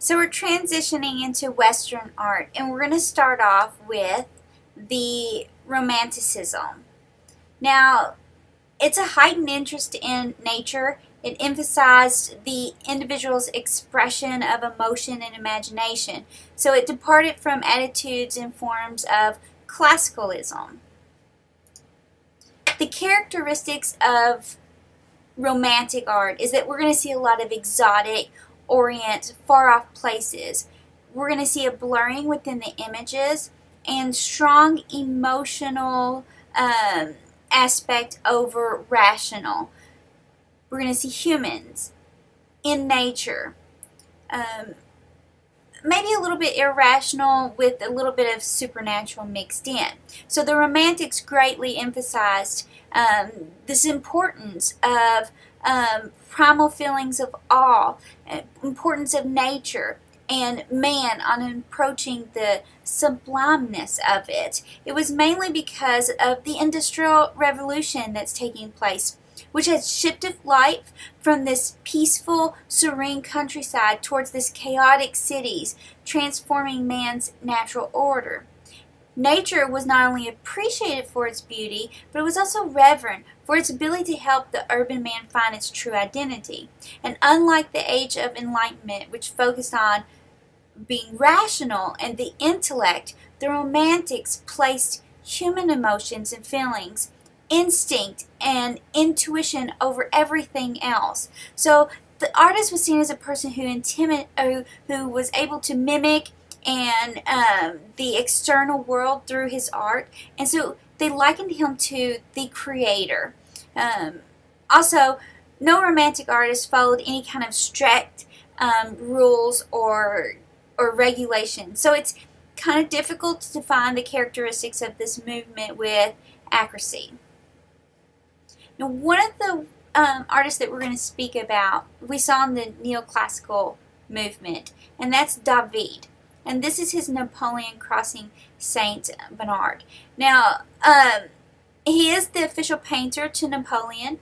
So we're transitioning into Western art, and we're going to start off with the Romanticism. Now, it's a heightened interest in nature. It emphasized the individual's expression of emotion and imagination. So it departed from attitudes and forms of classicalism. The characteristics of romantic art is that we're going to see a lot of exotic, orient, far off places. We're going to see a blurring within the images and strong emotional aspect over rational. We're going to see humans in nature. Maybe a little bit irrational with a little bit of supernatural mixed in. So the Romantics greatly emphasized this importance of primal feelings of awe, importance of nature, and man on approaching the sublimeness of it. It was mainly because of the Industrial Revolution that's taking place, which has shifted life from this peaceful, serene countryside towards this chaotic cities, transforming man's natural order. Nature was not only appreciated for its beauty, but it was also revered for its ability to help the urban man find its true identity. And unlike the Age of Enlightenment, which focused on being rational and the intellect, the Romantics placed human emotions and feelings, instinct and intuition over everything else. So the artist was seen as a person who was able to mimic and the external world through his art, and so they likened him to the creator. Also, no romantic artist followed any kind of strict rules or regulations, so it's kind of difficult to define the characteristics of this movement with accuracy. Now, one of the artists that we're going to speak about, we saw in the neoclassical movement, and that's David. And this is his Napoleon crossing Saint Bernard. Now, he is the official painter to Napoleon,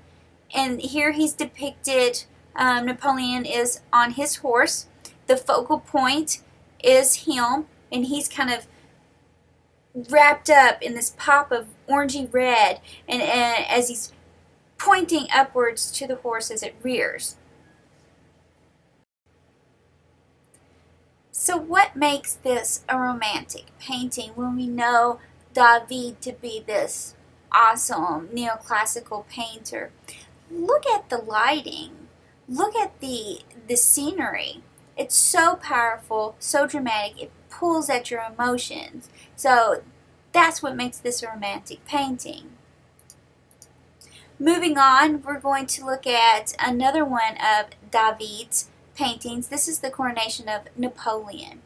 and here he's depicted, Napoleon is on his horse. The focal point is him, and he's kind of wrapped up in this pop of orangey red, and as he's pointing upwards to the horse as it rears. So what makes this a romantic painting when we know David to be this awesome neoclassical painter? Look at the lighting. Look at the scenery. It's so powerful, so dramatic, it pulls at your emotions. So that's what makes this a romantic painting. Moving on, we're going to look at another one of David's paintings. This is the Coronation of Napoleon.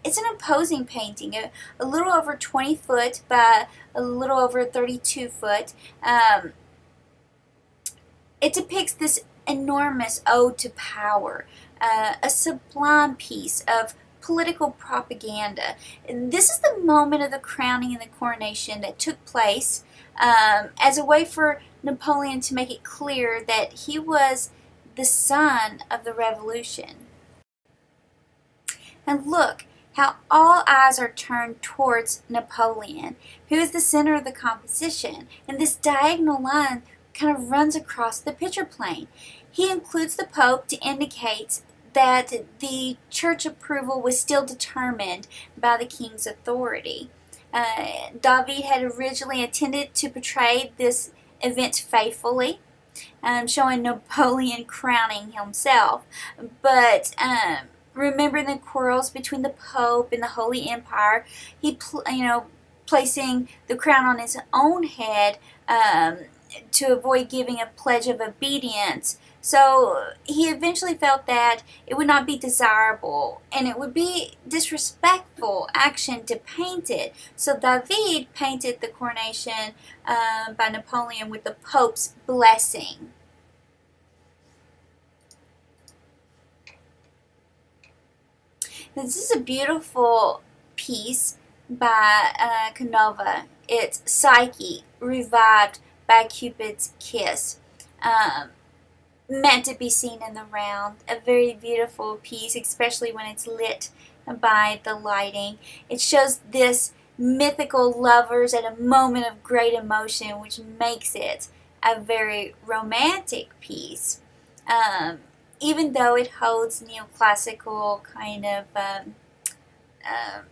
It's an imposing painting, a little over 20 foot by a little over 32 foot. It depicts this enormous ode to power, a sublime piece of political propaganda. And this is the moment of the crowning and the coronation that took place as a way for Napoleon to make it clear that he was the son of the revolution. And look how all eyes are turned towards Napoleon, who is the center of the composition, and this diagonal line kind of runs across the picture plane. He includes the Pope to indicate that the church approval was still determined by the king's authority. David had originally intended to portray this event faithfully, showing Napoleon crowning himself, but remembering the quarrels between the Pope and the Holy Empire, he placing the crown on his own head to avoid giving a pledge of obedience. So he eventually felt that it would not be desirable and it would be disrespectful action to paint it. So David painted the coronation by Napoleon with the Pope's blessing. This is a beautiful piece by Canova. It's Psyche, revived by Cupid's kiss. meant to be seen in the round. A very beautiful piece, especially when it's lit by the lighting. It shows this mythical lovers at a moment of great emotion, which makes it a very romantic piece. Even though it holds neoclassical kind of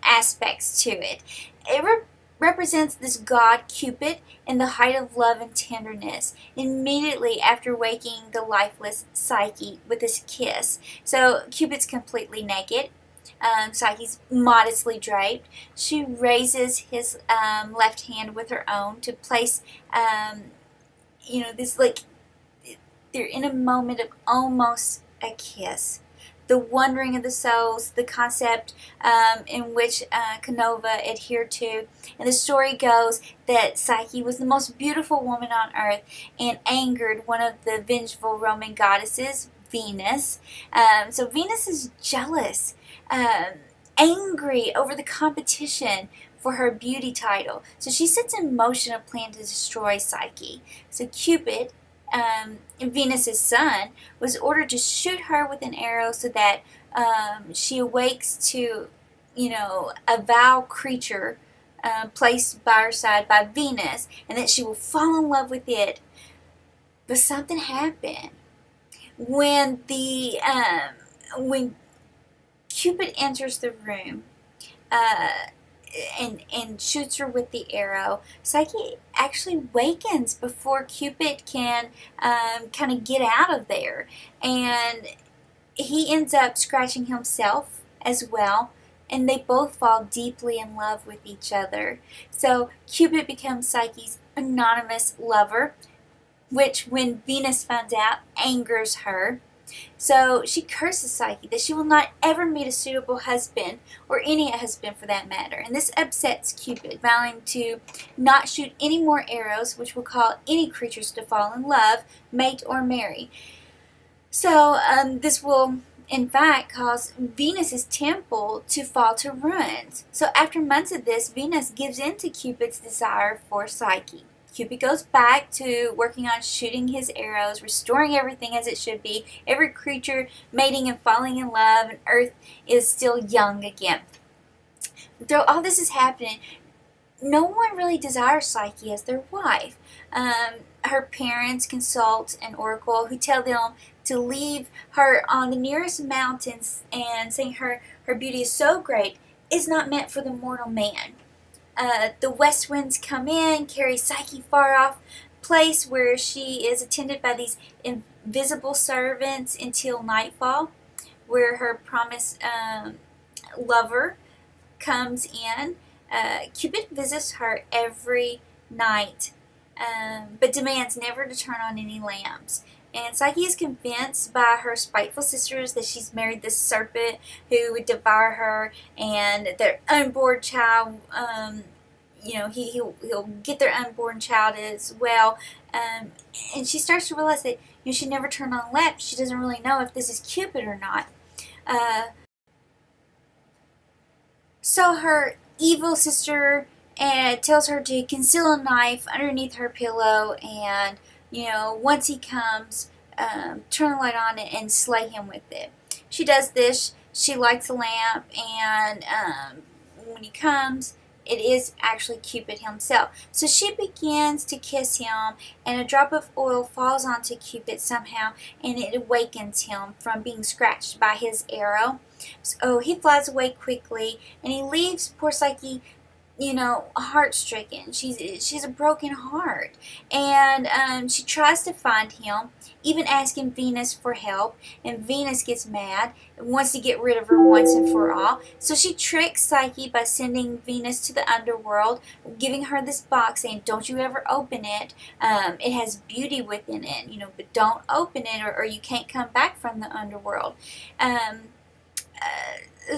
aspects to it. It represents this god Cupid in the height of love and tenderness, immediately after waking the lifeless Psyche with his kiss. So Cupid's completely naked. Psyche's modestly draped. She raises his left hand with her own to place, this like, they're in a moment of almost a kiss. The wandering of the souls, the concept in which Canova adhered to. And the story goes that Psyche was the most beautiful woman on earth and angered one of the vengeful Roman goddesses, Venus. So Venus is jealous, angry over the competition for her beauty title. So she sets in motion a plan to destroy Psyche. So Cupid, Venus's son, was ordered to shoot her with an arrow so that she awakes to, a vile creature placed by her side by Venus, and that she will fall in love with it. But something happened when when Cupid enters the room. And shoots her with the arrow. Psyche actually wakens before Cupid can kind of get out of there, and he ends up scratching himself as well, and they both fall deeply in love with each other. So Cupid becomes Psyche's anonymous lover, which, when Venus finds out, angers her. So she curses Psyche that she will not ever meet a suitable husband, or any husband for that matter. And this upsets Cupid, vowing to not shoot any more arrows, which will cause any creatures to fall in love, mate, or marry. So this will, in fact, cause Venus's temple to fall to ruins. So after months of this, Venus gives in to Cupid's desire for Psyche. Cupid goes back to working on shooting his arrows, restoring everything as it should be, every creature mating and falling in love, and Earth is still young again. Though all this is happening, no one really desires Psyche as their wife. Her parents consult an oracle who tell them to leave her on the nearest mountains, and saying her beauty is so great, is not meant for the mortal man. The west winds come in, carry Psyche far off place where she is attended by these invisible servants until nightfall, where her promised lover comes in. Cupid visits her every night, but demands never to turn on any lamps. And Psyche is convinced by her spiteful sisters that she's married this serpent who would devour her, and their unborn child, he'll get their unborn child as well. And she starts to realize that she never turned on lamps. She doesn't really know if this is Cupid or not. So her evil sister tells her to conceal a knife underneath her pillow, and once he comes, turn the light on it and slay him with it. She does this. She lights the lamp, and when he comes, it is actually Cupid himself. So she begins to kiss him, and a drop of oil falls onto Cupid somehow, and it awakens him from being scratched by his arrow. So he flies away quickly, and he leaves poor Psyche, heart-stricken. She's a broken heart, and she tries to find him, even asking Venus for help, and Venus gets mad and wants to get rid of her once and for all. So she tricks Psyche by sending Venus to the underworld, giving her this box, saying, "Don't you ever open it. It has beauty within it, but don't open it, or you can't come back from the underworld."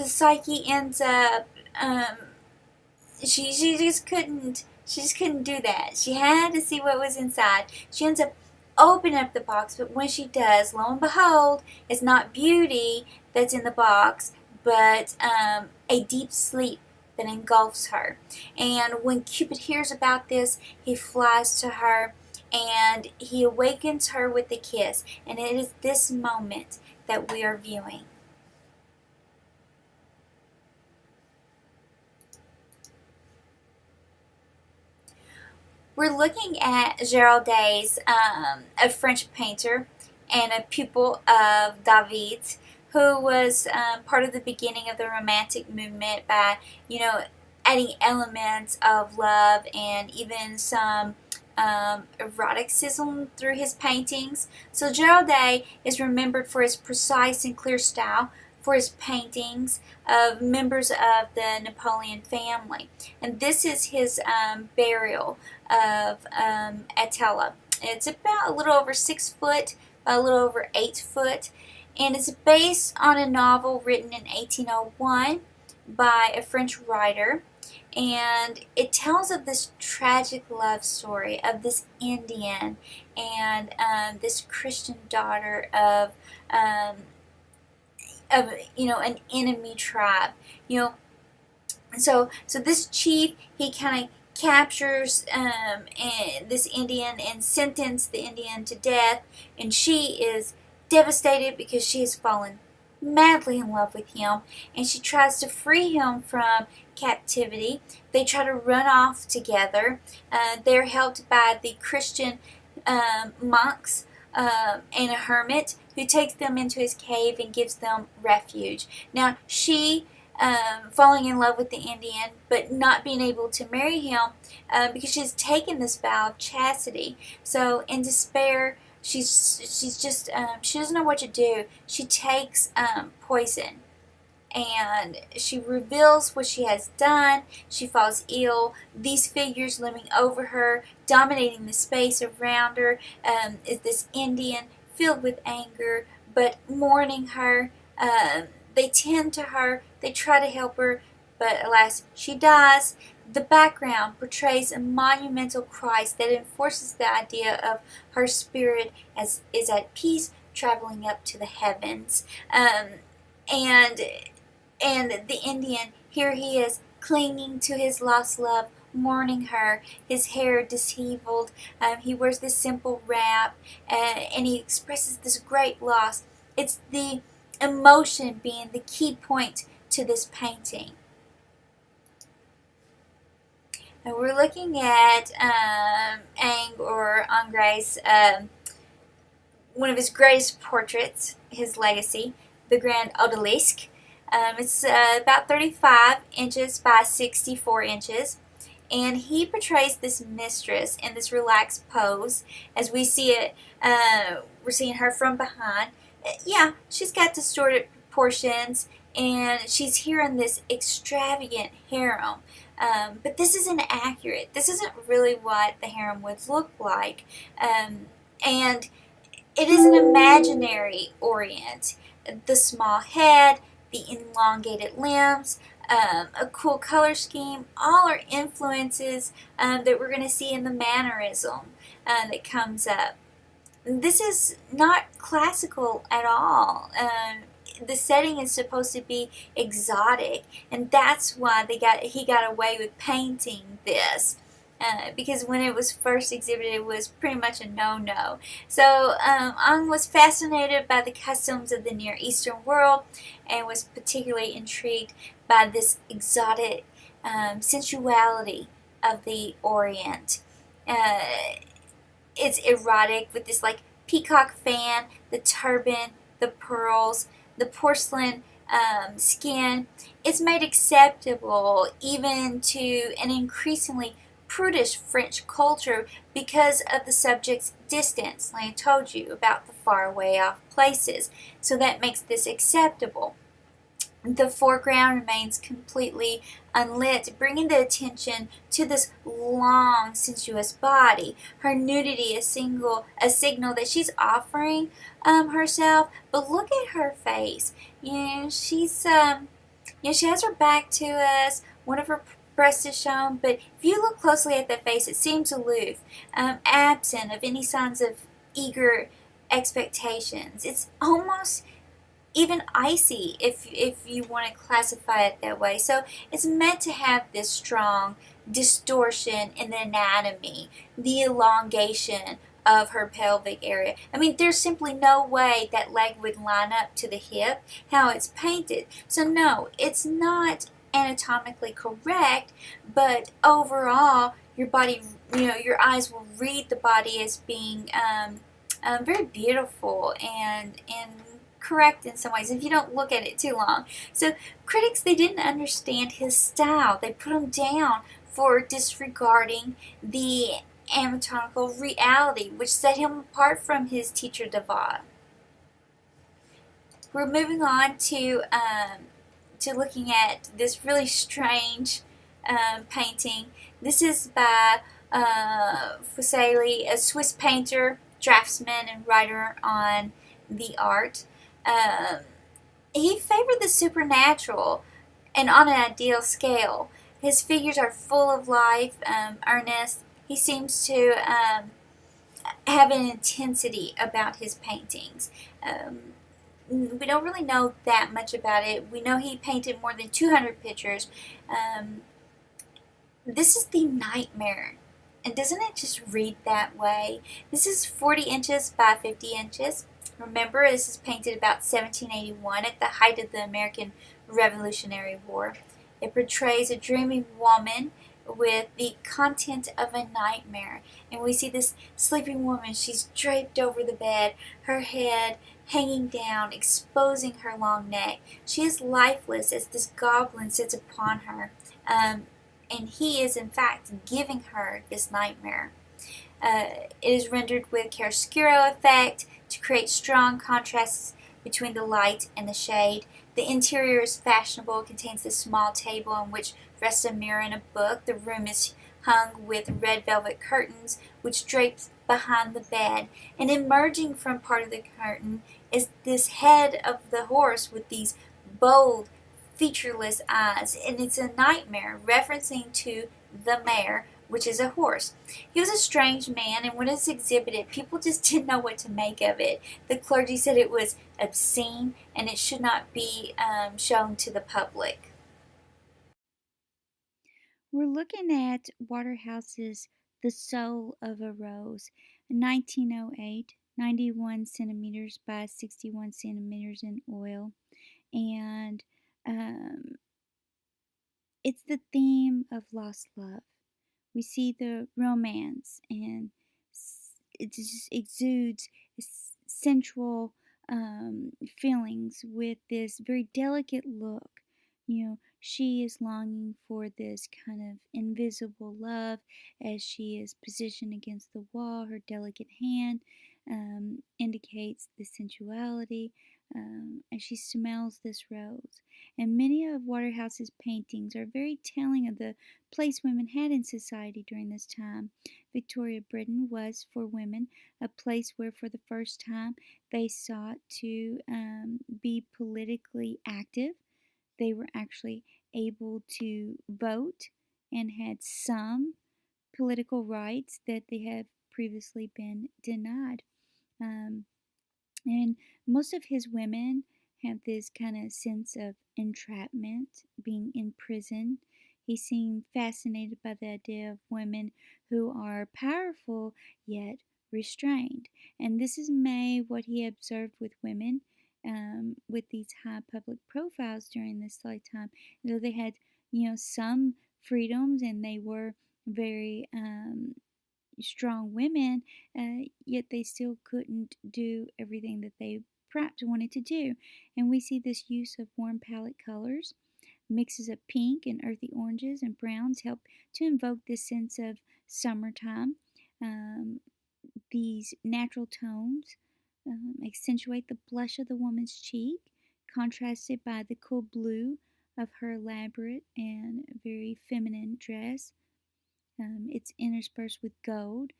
Psyche ends up. She just couldn't do that. She had to see what was inside. She ends up opening up the box, but when she does, lo and behold, it's not beauty that's in the box, but a deep sleep that engulfs her. And when Cupid hears about this, he flies to her, and he awakens her with a kiss. And it is this moment that we are viewing. We're looking at Giraldet's, a French painter and a pupil of David, who was part of the beginning of the Romantic movement by, adding elements of love and even some eroticism through his paintings. So Giraldet is remembered for his precise and clear style, for his paintings of members of the Napoleon family. And this is his burial of Attila. It's about a little over 6 foot by a little over 8 foot, and it's based on a novel written in 1801 by a French writer. And it tells of this tragic love story of this Indian and this Christian daughter of an enemy tribe. So this chief, he kind of captures this Indian and sentenced the Indian to death, and she is devastated because she has fallen madly in love with him, and she tries to free him from captivity. They try to run off together. They're helped by the Christian monks and a hermit who takes them into his cave and gives them refuge. Now she falling in love with the Indian, but not being able to marry him because she's taken this vow of chastity. So in despair, she's just she doesn't know what to do. She takes poison, and she reveals what she has done. She falls ill. These figures looming over her, dominating the space around her, is this Indian filled with anger, but mourning her. They tend to her, they try to help her, but alas, she dies. The background portrays a monumental Christ that enforces the idea of her spirit as is at peace, traveling up to the heavens. And the Indian, here he is, clinging to his lost love, mourning her, his hair disheveled. He wears this simple wrap, and he expresses this great loss. It's the emotion being the key point to this painting. Now we're looking at Ingres or Ingres, one of his greatest portraits, his legacy, the Grand Odalisque. It's about 35 inches by 64 inches. And he portrays this mistress in this relaxed pose. As we see it, we're seeing her from behind. Yeah, she's got distorted proportions, and she's here in this extravagant harem. But this isn't accurate. This isn't really what the harem would look like. And it is an imaginary Orient. The small head, the elongated limbs, a cool color scheme, all are influences that we're going to see in the mannerism that comes up. This is not classical at all. The setting is supposed to be exotic, and that's why he got away with painting this. Because when it was first exhibited, it was pretty much a no-no. So Ang was fascinated by the customs of the Near Eastern world and was particularly intrigued by this exotic sensuality of the Orient. It's erotic with this like peacock fan, the turban, the pearls, the porcelain skin. It's made acceptable even to an increasingly prudish French culture because of the subject's distance, like I told you about the far away off places. So that makes this acceptable. The foreground remains completely unlit, bringing the attention to this long, sensuous body. Her nudity is a signal that she's offering herself. But look at her face. She has her back to us. One of her breasts is shown, but if you look closely at that face, it seems aloof, absent of any signs of eager expectations. It's almost even icy if you want to classify it that way. So it's meant to have this strong distortion in the anatomy, the elongation of her pelvic area. I mean, there's simply no way that leg would line up to the hip how it's painted. So no, it's not anatomically correct, but overall your body, your eyes will read the body as being very beautiful and correct in some ways if you don't look at it too long. So critics, they didn't understand his style. They put him down for disregarding the anatomical reality, which set him apart from his teacher Deva. We're moving on to looking at this really strange painting. This is by Fuseli, a Swiss painter, draftsman, and writer on the art. Um, he favored the supernatural and on an ideal scale. His figures are full of life, earnest. He seems to have an intensity about his paintings. We don't really know that much about it. We know he painted more than 200 pictures. Um, this is the Nightmare. And doesn't it just read that way? This is 40 inches by 50 inches. Remember, this is painted about 1781 at the height of the American Revolutionary War. It portrays a dreaming woman with the content of a nightmare. And we see this sleeping woman. She's draped over the bed, her head hanging down, exposing her long neck. She is lifeless as this goblin sits upon her. And he is, in fact, giving her this nightmare. It is rendered with chiaroscuro effect to create strong contrasts between the light and the shade. The interior is fashionable, contains a small table on which rests a mirror and a book. The room is hung with red velvet curtains, which drapes behind the bed. And emerging from part of the curtain is this head of the horse with these bold, featureless eyes. And it's a nightmare, referencing to the mare, which is a horse. He was a strange man, and when it's exhibited, people just didn't know what to make of it. The clergy said it was obscene and it should not be shown to the public. We're looking at Waterhouse's The Soul of a Rose, 1908, 91 centimeters by 61 centimeters in oil. And um, it's the theme of lost love. We see the romance, and it just exudes sensual feelings with this very delicate look. She is longing for this kind of invisible love as she is positioned against the wall. Her delicate hand indicates the sensuality as she smells this rose. And many of Waterhouse's paintings are very telling of the place women had in society during this time. Victoria Britain was, for women, a place where for the first time they sought to be politically active. They were actually able to vote and had some political rights that they have previously been denied. Um, and most of his women have this kind of sense of entrapment, being in prison. He seemed fascinated by the idea of women who are powerful yet restrained. And this is what he observed with women with these high public profiles during this lifetime. Though they had, some freedoms and they were very strong women, yet they still couldn't do everything that they perhaps wanted to do. And we see this use of warm palette colors, mixes of pink and earthy oranges and browns help to invoke this sense of summertime. Um, these natural tones accentuate the blush of the woman's cheek, contrasted by the cool blue of her elaborate and very feminine dress. It's interspersed with gold.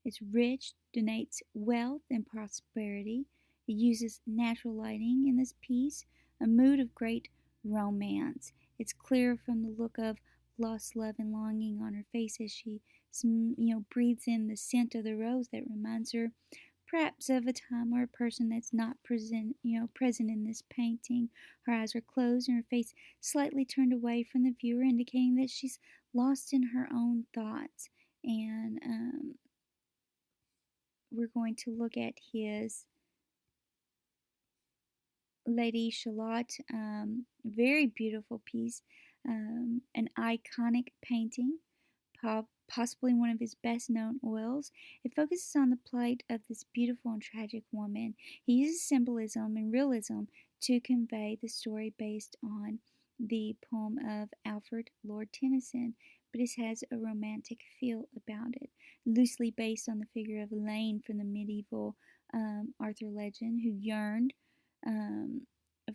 It's rich, denotes wealth and prosperity. It uses natural lighting in this piece, a mood of great romance. It's clear from the look of lost love and longing on her face as she, breathes in the scent of the rose that reminds her perhaps of a time or a person that's not present in this painting. Her eyes are closed and her face slightly turned away from the viewer, indicating that she's lost in her own thoughts. And we're going to look at his Lady Charlotte, very beautiful piece, an iconic painting, possibly one of his best known oils. It focuses on the plight of this beautiful and tragic woman. He uses symbolism and realism to convey the story based on the poem of Alfred Lord Tennyson, but it has a romantic feel about it, loosely based on the figure of Elaine from the medieval Arthur legend, who yearned um,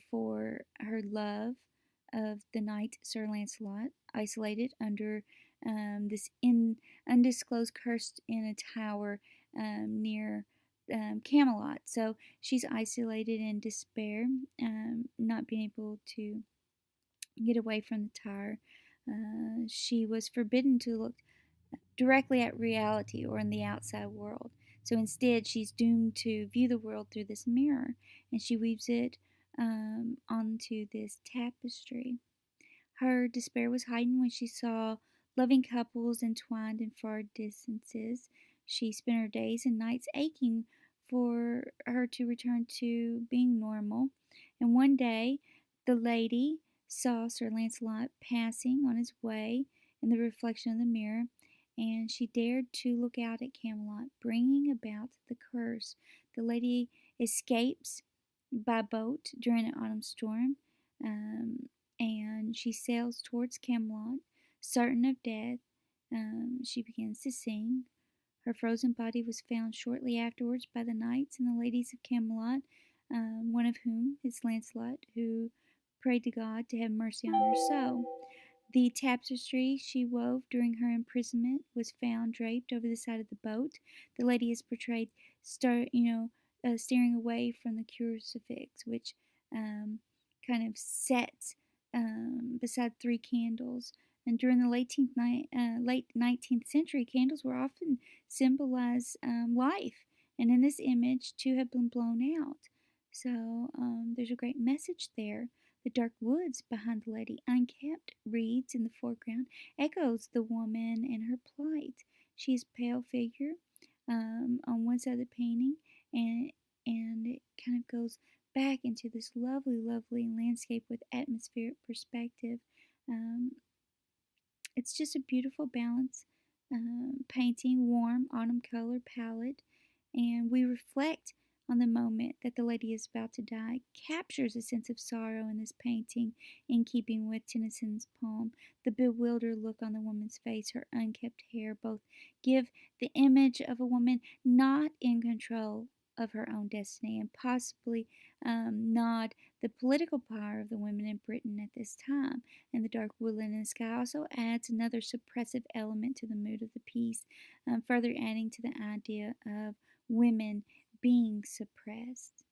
for her love of the knight Sir Lancelot, isolated under this undisclosed curse in a tower near Camelot. So she's isolated in despair, not being able to get away from the tower. She was forbidden to look directly at reality or in the outside world. So instead, she's doomed to view the world through this mirror, and she weaves it onto this tapestry. Her despair was heightened when she saw loving couples entwined in far distances. She spent her days and nights aching for her to return to being normal. And one day, the lady saw Sir Lancelot passing on his way in the reflection of the mirror, and she dared to look out at Camelot, bringing about the curse. The lady escapes by boat during an autumn storm, and she sails towards Camelot, certain of death. She begins to sing. Her frozen body was found shortly afterwards by the knights and the ladies of Camelot, one of whom is Lancelot, who prayed to God to have mercy on her soul. The tapestry she wove during her imprisonment was found draped over the side of the boat. The lady is portrayed, staring away from the crucifix, which kind of sets beside three candles. And during the late 19th century, candles were often symbolize life. And in this image, two have been blown out. So there's a great message there. The dark woods behind the lady, unkept reeds in the foreground, echoes the woman and her plight. She is a pale figure on one side of the painting, and it kind of goes back into this lovely, lovely landscape with atmospheric perspective. It's just a beautiful balance painting, warm autumn color palette, and we reflect on the moment that the lady is about to die. Captures a sense of sorrow in this painting, in keeping with Tennyson's poem. The bewildered look on the woman's face, her unkept hair, both give the image of a woman not in control of her own destiny, and possibly nod the political power of the women in Britain at this time. And the dark woodland in the sky also adds another suppressive element to the mood of the piece, further adding to the idea of women being suppressed.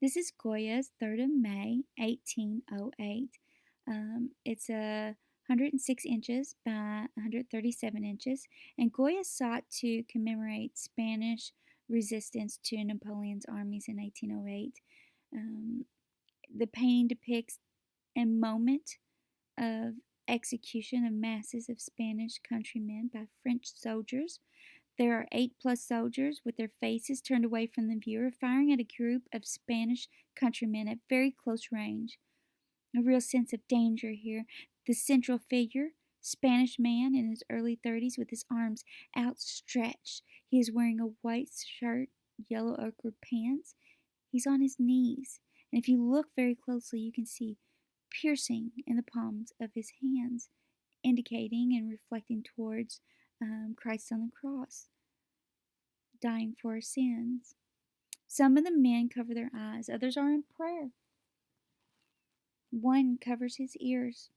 This is Goya's 3rd of May, 1808. It's 106 inches by 137 inches, and Goya sought to commemorate Spanish resistance to Napoleon's armies in 1808. The painting depicts a moment of execution of masses of Spanish countrymen by French soldiers. There are 8+ soldiers with their faces turned away from the viewer, firing at a group of Spanish countrymen at very close range. A real sense of danger here. The central figure, Spanish man in his early 30s with his arms outstretched. He is wearing a white shirt, yellow ochre pants. He's on his knees. And if you look very closely, you can see piercing in the palms of his hands, indicating and reflecting towards Christ on the cross, dying for our sins. Some of the men cover their eyes, others are in prayer. One covers his ears.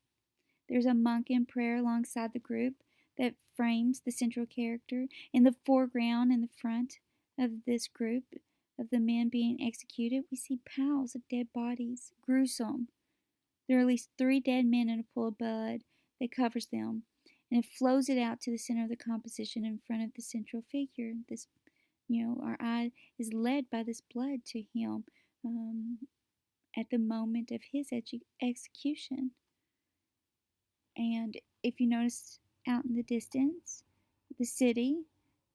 There's a monk in prayer alongside the group that frames the central character. In the foreground, in the front of this group of the men being executed, we see piles of dead bodies. Gruesome. There are at least 3 dead men in a pool of blood that covers them, and it flows it out to the center of the composition in front of the central figure. This Our eye is led by this blood to him um, at the moment of his execution. And if you notice out in the distance, the city,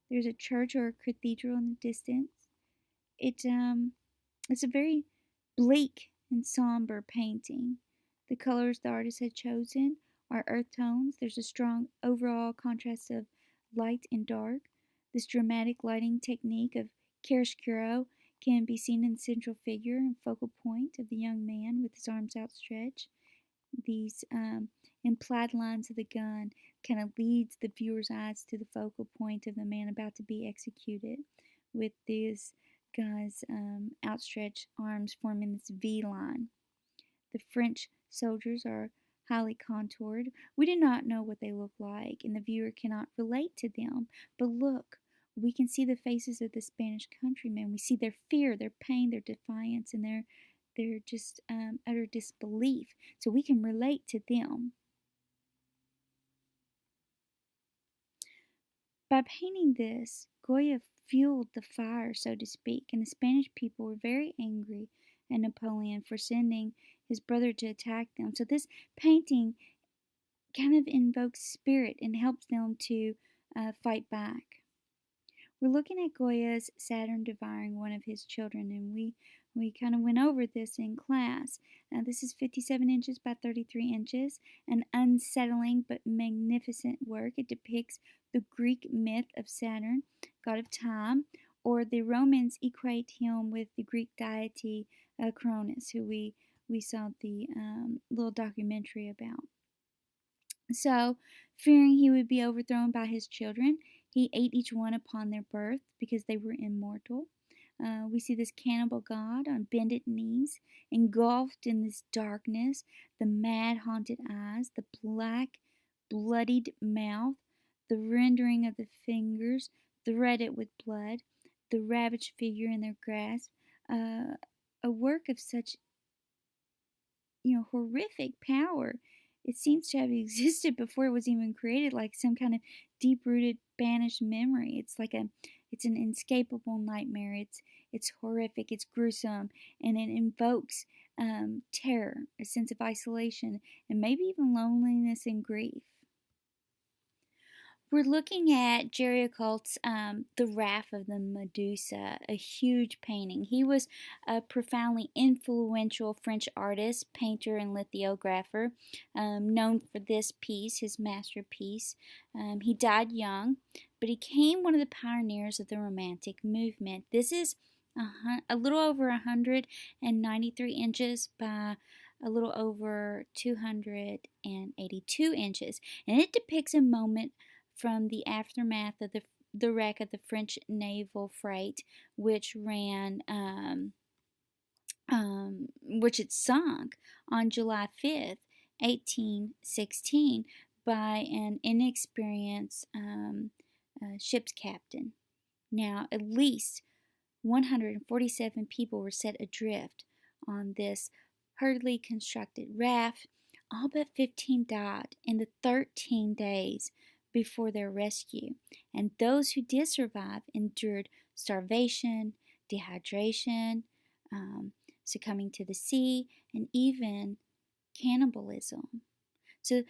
there's a church or a cathedral in the distance. It's a very bleak and somber painting. The colors the artist had chosen are earth tones. There's a strong overall contrast of light and dark. This dramatic lighting technique of chiaroscuro can be seen in the central figure and focal point of the young man with his arms outstretched. These implied lines of the gun kind of leads the viewer's eyes to the focal point of the man about to be executed, with these guys' outstretched arms forming this V line. The French soldiers are highly contoured. We do not know what they look like, and the viewer cannot relate to them. But look, we can see the faces of the Spanish countrymen. We see their fear, their pain, their defiance, and their just utter disbelief. So we can relate to them. By painting this, Goya fueled the fire, so to speak, and the Spanish people were very angry at Napoleon for sending his brother to attack them. So this painting kind of invokes spirit and helps them to fight back. We're looking at Goya's Saturn devouring one of his children, and we kind of went over this in class. This is 57 inches by 33 inches, an unsettling but magnificent work. It depicts the Greek myth of Saturn, god of time, or the Romans equate him with the Greek deity Cronus, who we saw the little documentary about. So, fearing he would be overthrown by his children, he ate each one upon their birth because they were immortal. We see this cannibal god on bended knees, engulfed in this darkness, the mad, haunted eyes, the black, bloodied mouth, the rendering of the fingers threaded with blood, the ravaged figure in their grasp. A work of such horrific power. It seems to have existed before it was even created, like some kind of deep-rooted, banished memory. It's an inescapable nightmare. It's horrific. It's gruesome, and it invokes terror, a sense of isolation, and maybe even loneliness and grief. We're looking at Jerry Occult's The Wrath of the Medusa, a huge painting. He was a profoundly influential French artist, painter, and lithographer, known for this piece, his masterpiece. He died young, but he became one of the pioneers of the Romantic movement. This is a little over 193 inches by a little over 282 inches, and it depicts a moment from the aftermath of the wreck of the French naval freight, which it sunk on July 5th, 1816, by an inexperienced ship's captain. Now, at least 147 people were set adrift on this hurriedly constructed raft. All but 15 died in the 13 days before their rescue, and those who did survive endured starvation, dehydration, succumbing to the sea, and even cannibalism. So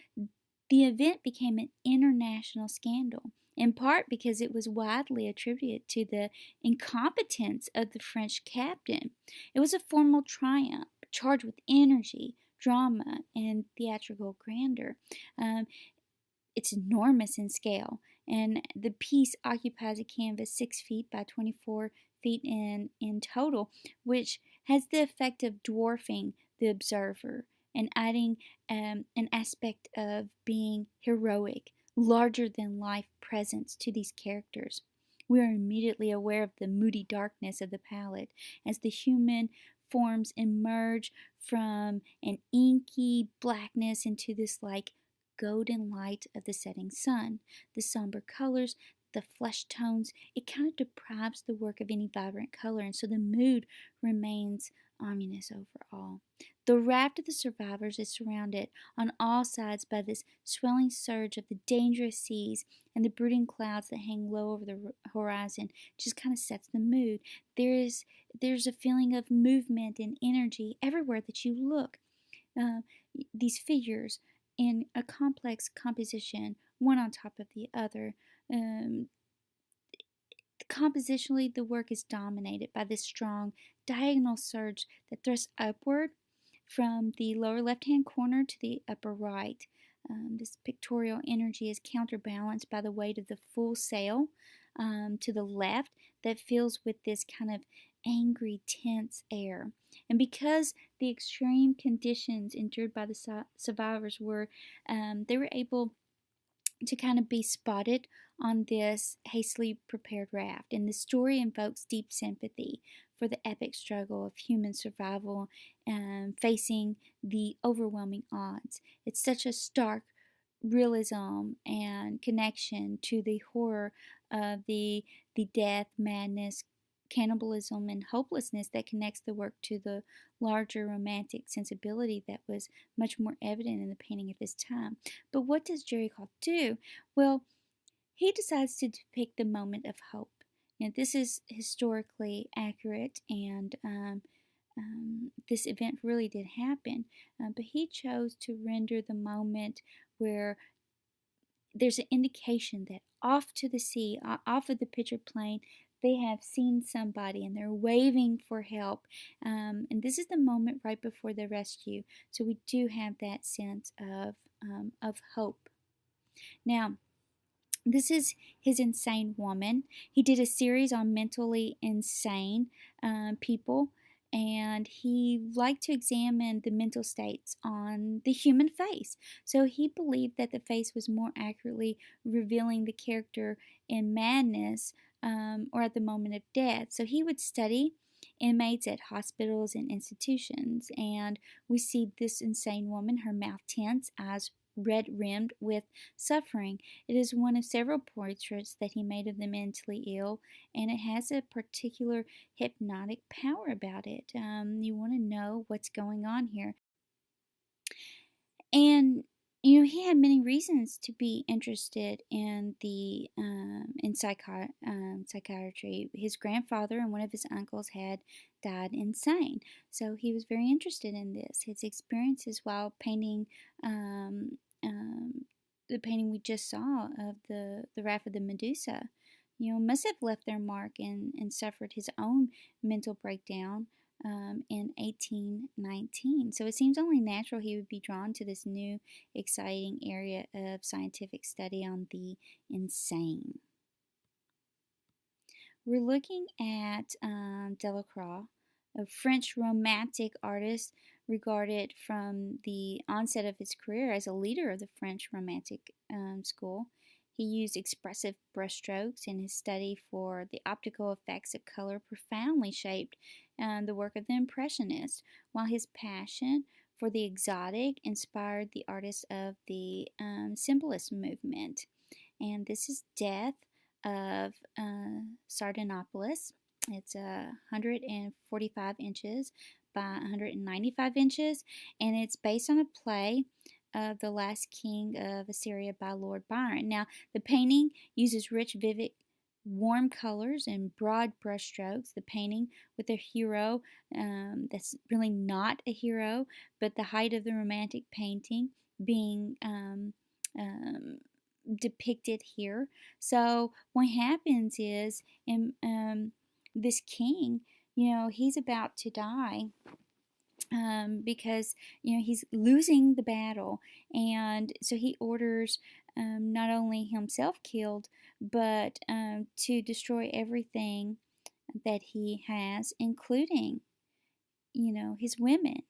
the event became an international scandal, in part because it was widely attributed to the incompetence of the French captain. It was a formal triumph, charged with energy, drama, and theatrical grandeur. It's enormous in scale, and the piece occupies a canvas 6 feet by 24 feet in total, which has the effect of dwarfing the observer and adding an aspect of being heroic, larger than life presence to these characters. We are immediately aware of the moody darkness of the palette as the human forms emerge from an inky blackness into this golden light of the setting sun. The somber colors, the flesh tones, it kind of deprives the work of any vibrant color, and so the mood remains ominous overall. The raft of the survivors is surrounded on all sides by this swelling surge of the dangerous seas, and the brooding clouds that hang low over the horizon just kind of sets the mood. There's a feeling of movement and energy everywhere that you look. Uh, these figures in a complex composition, one on top of the other. Um, Compositionally, the work is dominated by this strong diagonal surge that thrusts upward from the lower left-hand corner to the upper right. This pictorial energy is counterbalanced by the weight of the full sail to the left that fills with this kind of angry, tense air. And because the extreme conditions endured by the survivors they were able to kind of be spotted on this hastily prepared raft. And the story invokes deep sympathy for the epic struggle of human survival facing the overwhelming odds. It's such a stark realism and connection to the horror of the death, madness, cannibalism, and hopelessness that connects the work to the larger romantic sensibility that was much more evident in the painting at this time. But what does Jerry Call do? Well, he decides to depict the moment of hope. Now, this is historically accurate, and this event really did happen, but he chose to render the moment where there's an indication that off to the sea, off of the picture plane, they have seen somebody and they're waving for help. And this is the moment right before the rescue. So we do have that sense of hope. Now, this is his insane woman. He did a series on mentally insane people, and he liked to examine the mental states on the human face. So he believed that the face was more accurately revealing the character in madness or at the moment of death. So he would study inmates at hospitals and institutions, and we see this insane woman, her mouth tense, eyes red rimmed with suffering. It is one of several portraits that he made of the mentally ill, and it has a particular hypnotic power about it. You want to know what's going on here. And he had many reasons to be interested in psychiatry. His grandfather and one of his uncles had died insane, so he was very interested in this. His experiences while painting the painting we just saw of the Raft of the Medusa, must have left their mark and suffered his own mental breakdown in 1819. So it seems only natural he would be drawn to this new, exciting area of scientific study on the insane. We're looking at Delacroix, a French romantic artist regarded from the onset of his career as a leader of the French Romantic school. He used expressive brushstrokes, and his study for the optical effects of color profoundly shaped the work of the Impressionists, while his passion for the exotic inspired the artists of the Symbolist movement. And this is Death of Sardanapalus. It's 145 inches by 195 inches, and it's based on a play of The Last King of Assyria by Lord Byron. Now, the painting uses rich, vivid, warm colors and broad brushstrokes. The painting with a hero that's really not a hero, but the height of the romantic painting being depicted here. So what happens is, this king, he's about to die because he's losing the battle, and so he orders not only himself killed, but to destroy everything that he has, including his women.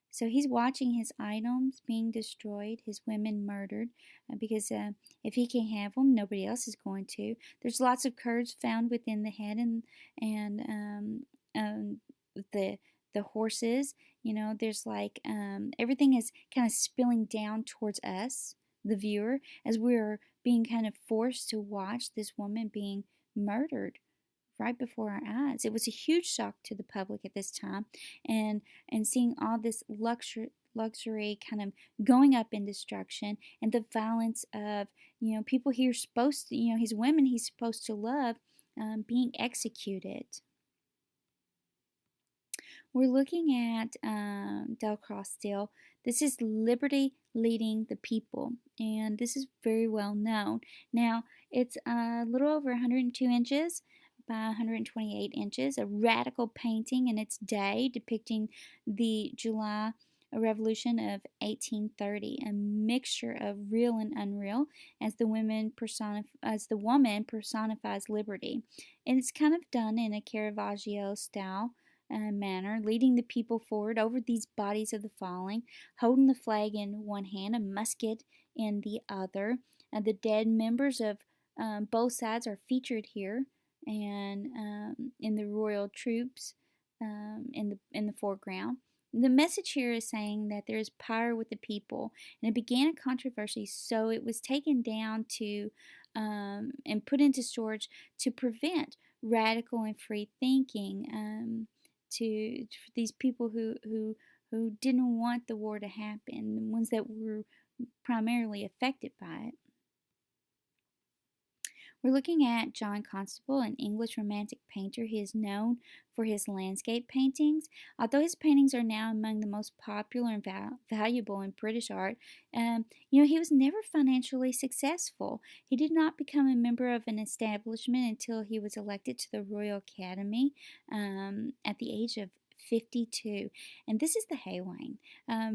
So he's watching his items being destroyed, his women murdered, because if he can't have them, nobody else is going to. There's lots of curds found within the head and the horses. There's like everything is kind of spilling down towards us, the viewer, as we're being kind of forced to watch this woman being murdered right before our eyes. It was a huge shock to the public at this time, and seeing all this luxury kind of going up in destruction, and the violence of people here supposed to, his women he's supposed to love, being executed. We're looking at Del Cross still. This is Liberty Leading the People, and this is very well known. Now, it's a little over 102 inches by 128 inches, a radical painting in its day depicting the July Revolution of 1830, a mixture of real and unreal as the woman personifies liberty. And it's kind of done in a Caravaggio style manner, leading the people forward over these bodies of the fallen, holding the flag in one hand, a musket in the other. The dead members of both sides are featured here, and in the royal troops in the foreground. The message here is saying that there is power with the people, and it began a controversy, so it was taken down to and put into storage to prevent radical and free thinking. To these people who didn't want the war to happen, the ones that were primarily affected by it. We're looking at John Constable, an English Romantic painter. He is known for his landscape paintings. Although his paintings are now among the most popular and valuable in British art, he was never financially successful. He did not become a member of an establishment until he was elected to the Royal Academy at the age of 52. And this is the Haywain,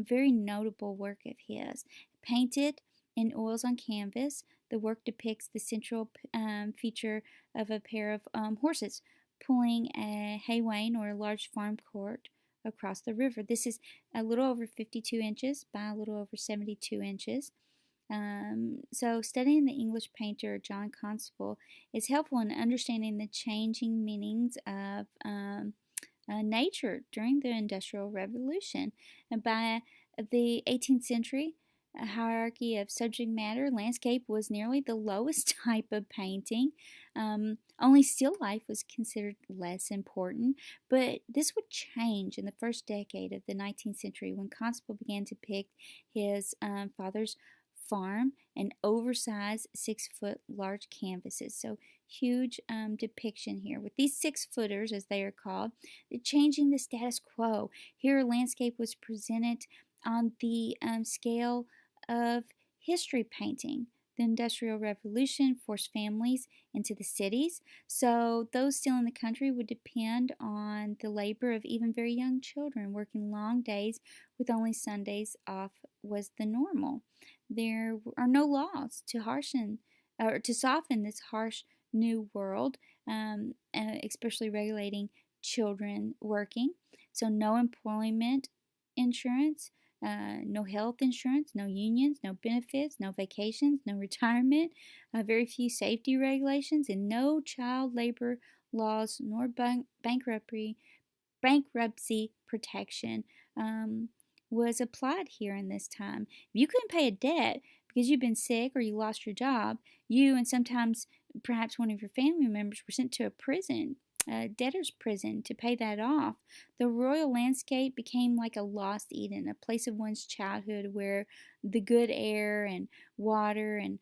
very notable work of his. Painted in oils on canvas, the work depicts the central feature of a pair of horses pulling a haywain or a large farm cart across the river. This is a little over 52 inches by a little over 72 inches. So studying the English painter John Constable is helpful in understanding the changing meanings of nature during the Industrial Revolution. And by the 18th century, a hierarchy of subject matter, landscape was nearly the lowest type of painting. Only still life was considered less important, but this would change in the first decade of the 19th century when Constable began to depict his father's farm and oversized 6-foot large canvases. So huge depiction here with these 6-footers, as they are called, changing the status quo. Here, landscape was presented on the scale of history painting. The Industrial Revolution forced families into the cities, so those still in the country would depend on the labor of even very young children, working long days with only Sundays off was the normal. There are no laws to soften this harsh new world, especially regulating children working. So no employment insurance, no health insurance, no unions, no benefits, no vacations, no retirement, very few safety regulations, and no child labor laws nor bankruptcy protection was applied here in this time. If you couldn't pay a debt because you've been sick or you lost your job, you and sometimes perhaps one of your family members were sent to a prison, debtor's prison, to pay that off. The royal landscape became like a lost Eden, a place of one's childhood where the good air and water and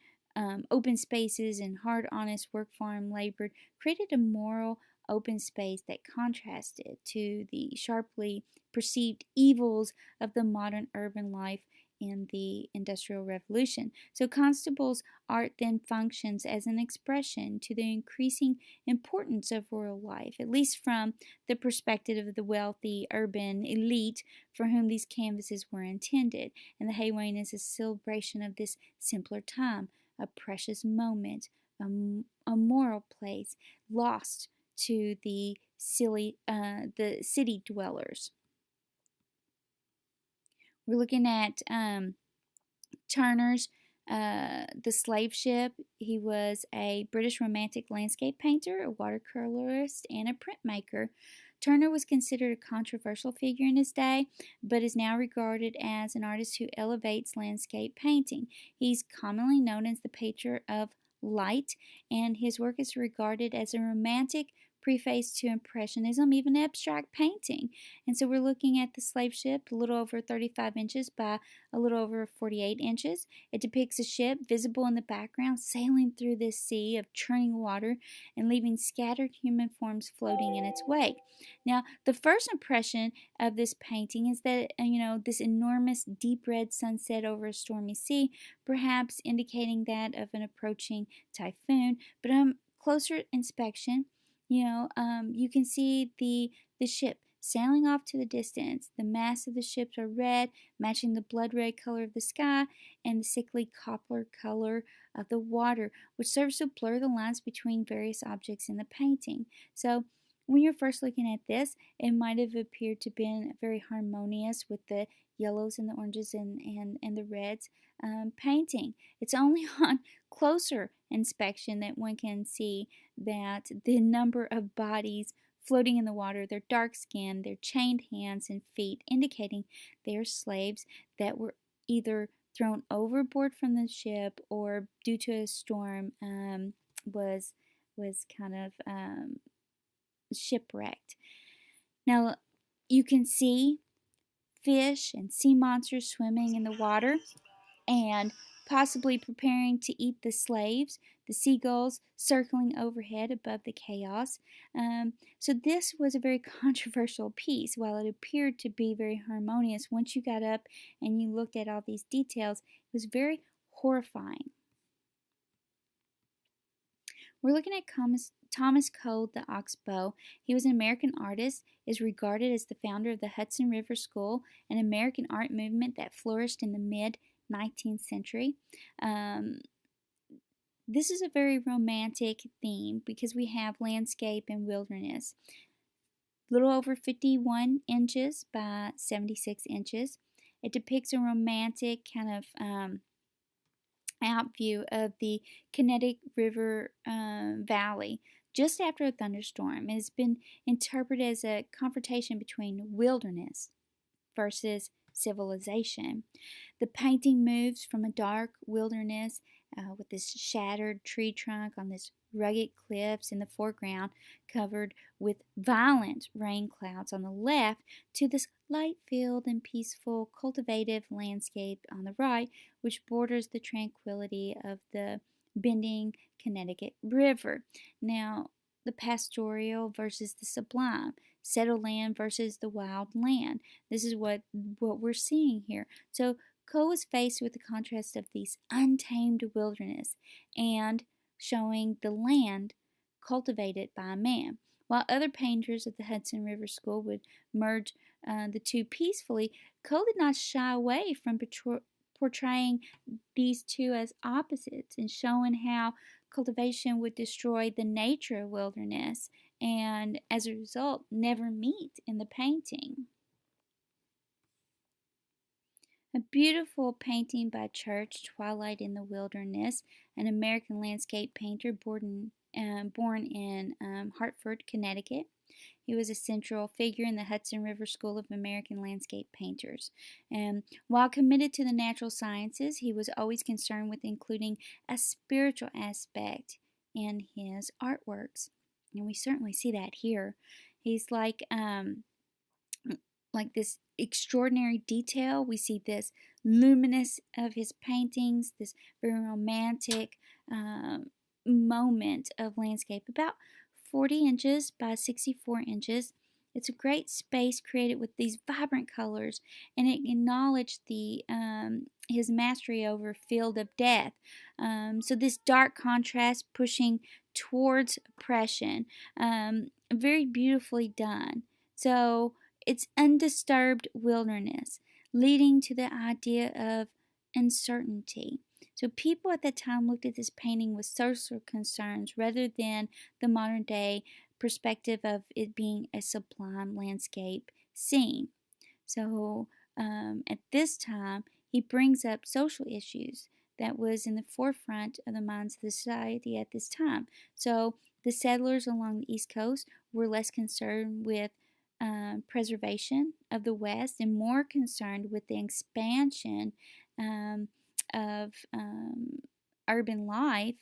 open spaces and hard, honest work farm labor created a moral open space that contrasted to the sharply perceived evils of the modern urban life in the Industrial Revolution. So Constable's art then functions as an expression to the increasing importance of rural life, at least from the perspective of the wealthy urban elite for whom these canvases were intended. And the Haywain is a celebration of this simpler time, a precious moment, a moral place lost to the city dwellers. We're looking at Turner's The Slave Ship. He was a British Romantic landscape painter, a watercolorist, and a printmaker. Turner was considered a controversial figure in his day, but is now regarded as an artist who elevates landscape painting. He's commonly known as the patron of light, and his work is regarded as a romantic preface to Impressionism, even abstract painting. And so we're looking at the slave ship, a little over 35 inches by a little over 48 inches. It depicts a ship visible in the background sailing through this sea of churning water and leaving scattered human forms floating in its wake. Now, the first impression of this painting is that, this enormous deep red sunset over a stormy sea, perhaps indicating that of an approaching typhoon. But closer inspection, you can see the ship sailing off to the distance. The masts of the ships are red, matching the blood red color of the sky and the sickly copper color of the water, which serves to blur the lines between various objects in the painting. So when you're first looking at this, it might have appeared to be very harmonious with the yellows and the oranges and the reds painting. It's only on closer inspection that one can see that the number of bodies floating in the water, their dark skin, their chained hands and feet, indicating they are slaves that were either thrown overboard from the ship or due to a storm was kind of shipwrecked. Now you can see fish and sea monsters swimming in the water and possibly preparing to eat the slaves, the seagulls circling overhead above the chaos. So this was a very controversial piece. While it appeared to be very harmonious, once you got up and you looked at all these details, it was very horrifying. We're looking at Thomas Cole, the Oxbow. He was an American artist, is regarded as the founder of the Hudson River School, an American art movement that flourished in the mid-19th century. This is a very romantic theme because we have landscape and wilderness. A little over 51 inches by 76 inches. It depicts a romantic kind of out view of the Kinetic River Valley just after a thunderstorm. It has been interpreted as a confrontation between wilderness versus civilization. The painting moves from a dark wilderness with this shattered tree trunk on this rugged cliffs in the foreground covered with violent rain clouds on the left to this light-filled and peaceful cultivative landscape on the right, which borders the tranquility of the bending Connecticut River. Now, the pastoral versus the sublime, settled land versus the wild land. This is what we're seeing here. So Coe was faced with the contrast of these untamed wilderness and showing the land cultivated by man. While other painters of the Hudson River School would merge the two peacefully, Coe did not shy away from portraying these two as opposites and showing how cultivation would destroy the nature of wilderness and, as a result, never meet in the painting. A beautiful painting by Church, Twilight in the Wilderness, an American landscape painter born in Hartford, Connecticut. He was a central figure in the Hudson River School of American Landscape Painters. And while committed to the natural sciences, he was always concerned with including a spiritual aspect in his artworks. And we certainly see that here. He's like this extraordinary detail. We see this luminous of his paintings, this very romantic moment of landscape, about 40 inches by 64 inches. It's a great space created with these vibrant colors, and it acknowledged his mastery over field of death. So this dark contrast pushing towards oppression, very beautifully done. So it's undisturbed wilderness, leading to the idea of uncertainty. So people at that time looked at this painting with social concerns rather than the modern day perspective of it being a sublime landscape scene. So at this time, he brings up social issues that was in the forefront of the minds of the society at this time. So the settlers along the East Coast were less concerned with preservation of the West and more concerned with the expansion of urban life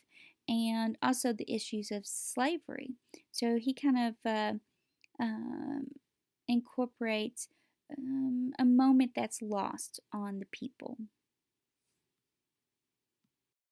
and also the issues of slavery. So he kind of um, incorporates a moment that's lost on the people.